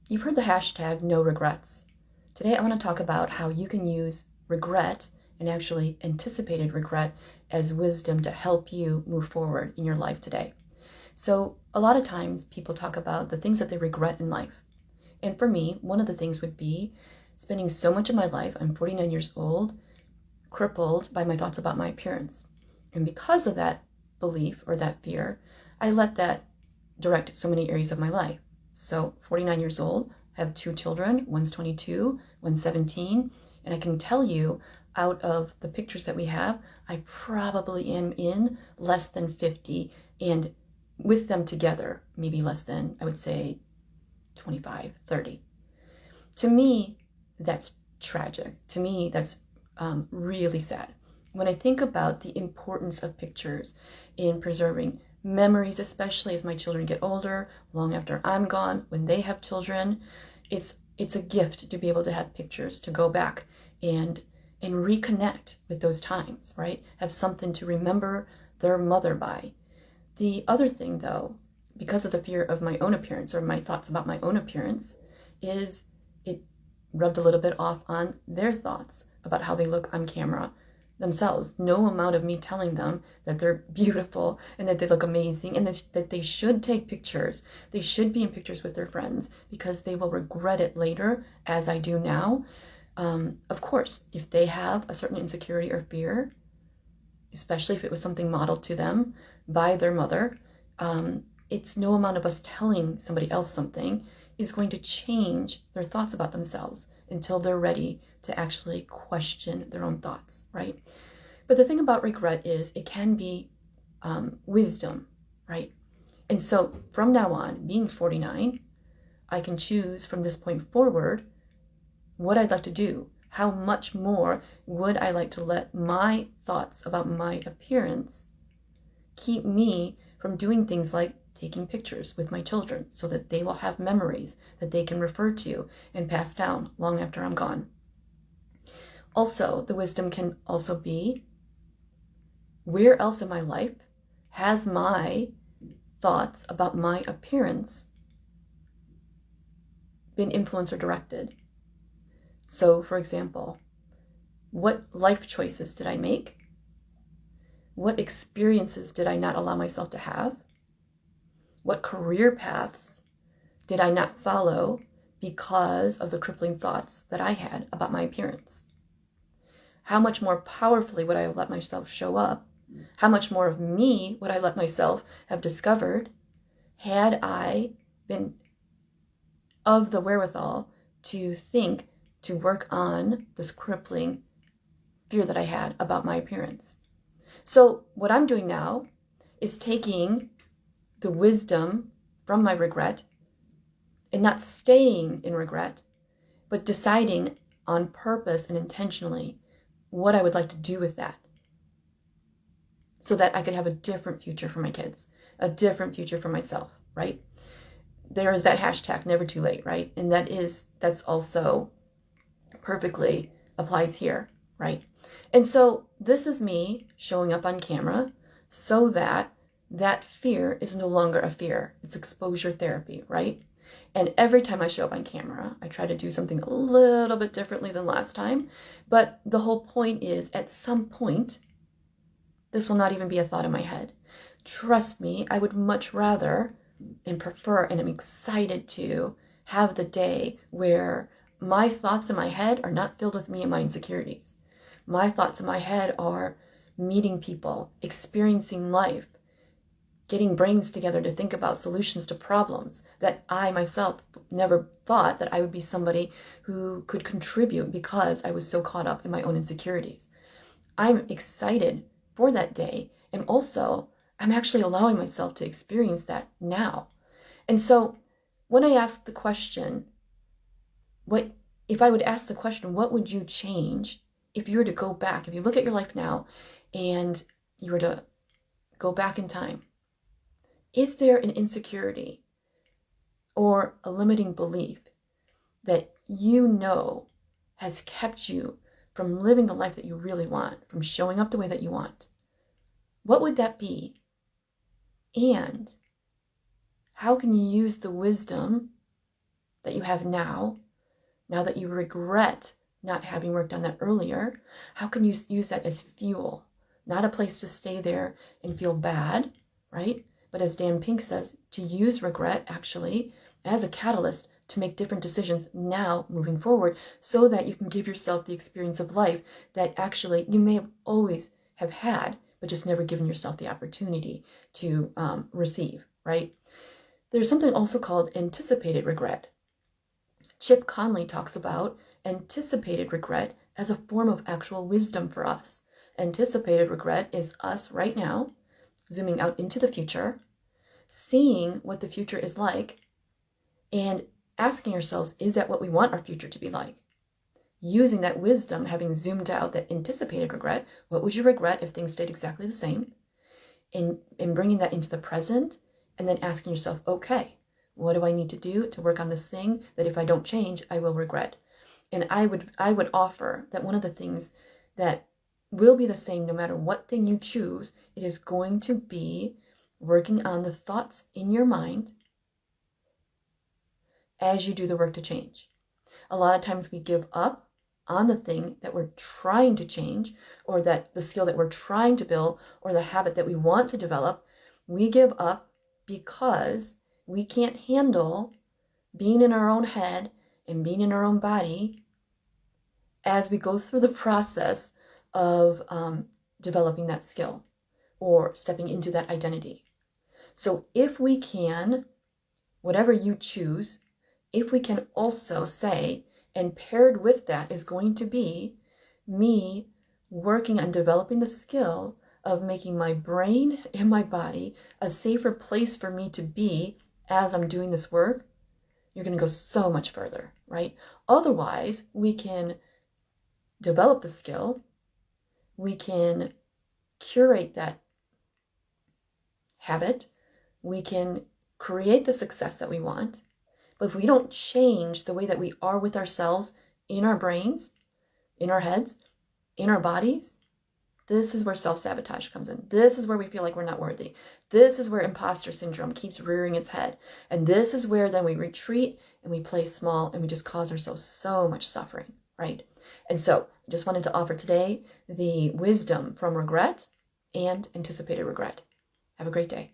You've heard the hashtag no regrets. Today I want to talk about how you can use regret and actually anticipated regret as wisdom to help you move forward in your life today. So a lot of times people talk about the things that they regret in life. And for me, one of the things would be spending so much of my life, I'm 49 years old, crippled by my thoughts about my appearance. And because of that belief or that fear, I let that direct so many areas of my life. So 49 years old, I have 2 children, one's 22, one's 17, and I can tell you out of the pictures that we have, I probably am in less than 50, and with them together, maybe less than, I would say, 25, 30. To me, that's tragic. To me, that's really sad. When I think about the importance of pictures in preserving memories, especially as my children get older, long after I'm gone, when they have children, it's a gift to be able to have pictures, to go back and reconnect with those times, right? Have something to remember their mother by. The other thing, though, because of the fear of my own appearance or my thoughts about my own appearance, is it rubbed a little bit off on their thoughts about how they look on camera themselves. No amount of me telling them that they're beautiful and that they look amazing and that they should take pictures. They should be in pictures with their friends because they will regret it later, as I do now. Of course, if they have a certain insecurity or fear, especially if it was something modeled to them by their mother, it's no amount of us telling somebody else something is going to change their thoughts about themselves until they're ready to actually question their own thoughts, right? But the thing about regret is it can be wisdom, right? And so from now on, being 49, I can choose from this point forward what I'd like to do. How much more would I like to let my thoughts about my appearance keep me from doing things like taking pictures with my children so that they will have memories that they can refer to and pass down long after I'm gone. Also, the wisdom can also be, where else in my life has my thoughts about my appearance been influenced or directed? So, for example, what life choices did I make? What experiences did I not allow myself to have? What career paths did I not follow because of the crippling thoughts that I had about my appearance? How much more powerfully would I have let myself show up? How much more of me would I let myself have discovered had I been of the wherewithal to think, to work on this crippling fear that I had about my appearance? So what I'm doing now is taking the wisdom from my regret and not staying in regret, but deciding on purpose and intentionally what I would like to do with that so that I could have a different future for my kids, a different future for myself, right? There is that hashtag never too late, right? And that's also perfectly applies here, right? And so this is me showing up on camera so that fear is no longer a fear. It's exposure therapy, right? And every time I show up on camera, I try to do something a little bit differently than last time. But the whole point is, at some point, this will not even be a thought in my head. Trust me, I would much rather and prefer, and I'm excited to have the day where my thoughts in my head are not filled with me and my insecurities. My thoughts in my head are meeting people, experiencing life, getting brains together to think about solutions to problems that I myself never thought that I would be somebody who could contribute because I was so caught up in my own insecurities. I'm excited for that day, and also I'm actually allowing myself to experience that now. And so when I ask the question, if I would ask the question, what would you change if you were to go back, if you look at your life now and you were to go back in time? Is there an insecurity or a limiting belief that you know has kept you from living the life that you really want, from showing up the way that you want? What would that be? And how can you use the wisdom that you have now that you regret not having worked on that earlier, how can you use that as fuel? Not a place to stay there and feel bad, right? But as Dan Pink says, to use regret actually as a catalyst to make different decisions now moving forward so that you can give yourself the experience of life that actually you may have always have had, but just never given yourself the opportunity to receive, right? There's something also called anticipated regret. Chip Conley talks about anticipated regret as a form of actual wisdom for us. Anticipated regret is us right now, zooming out into the future, seeing what the future is like, and asking ourselves, is that what we want our future to be like? Using that wisdom, having zoomed out that anticipated regret, what would you regret if things stayed exactly the same? And bringing that into the present, and then asking yourself, okay, what do I need to do to work on this thing that if I don't change, I will regret? And I would offer that one of the things that will be the same no matter what thing you choose, it is going to be working on the thoughts in your mind as you do the work to change. A lot of times we give up on the thing that we're trying to change, or that the skill that we're trying to build, or the habit that we want to develop. We give up because we can't handle being in our own head and being in our own body as we go through the process of developing that skill or stepping into that identity. So if we can, whatever you choose, if we can also say, and paired with that is going to be me working on developing the skill of making my brain and my body a safer place for me to be as I'm doing this work, you're going to go so much further, right? Otherwise, we can develop the skill, we can curate that habit, we can create the success that we want, but if we don't change the way that we are with ourselves in our brains, in our heads, in our bodies, this is where self-sabotage comes in. This is where we feel like we're not worthy. This is where imposter syndrome keeps rearing its head. And this is where then we retreat and we play small and we just cause ourselves so much suffering, right? And so I just wanted to offer today the wisdom from regret and anticipated regret. Have a great day.